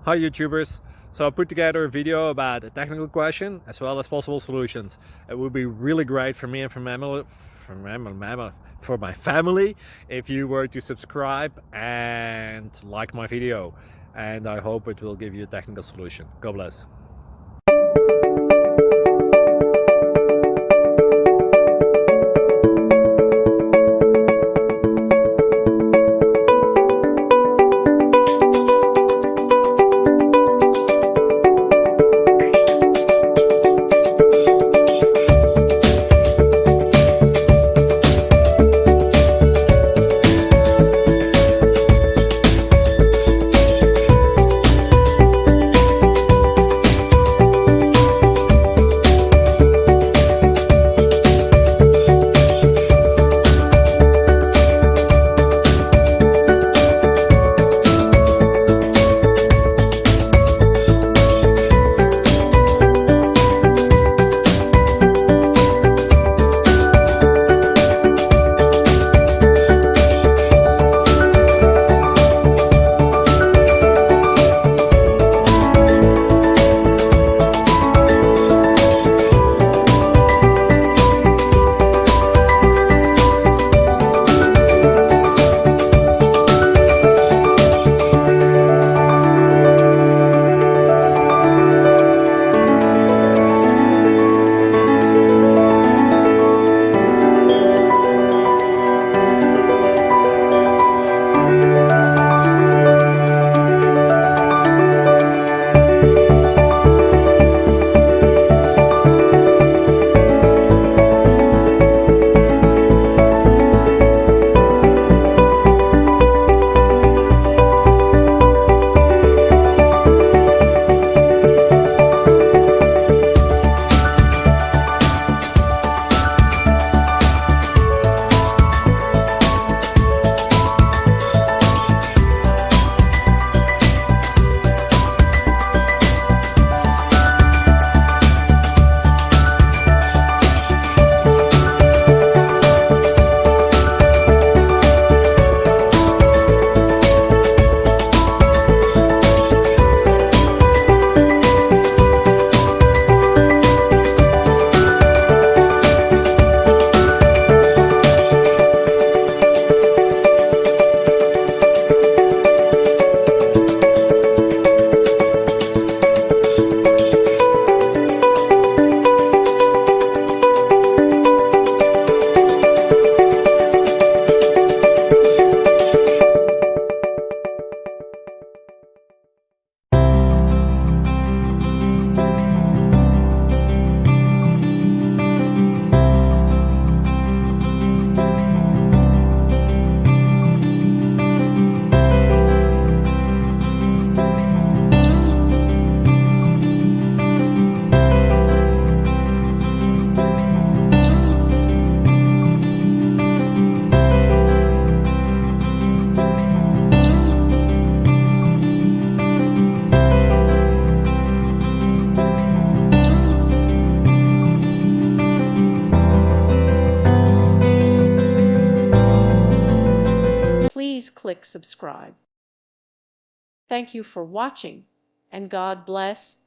Hi YouTubers! So I put together a video about a technical question as well as possible solutions. It would be really great for me and for my family if you were to subscribe and like my video, and I hope it will give you a technical solution. God bless. Please click subscribe. Thank you for watching, and God bless.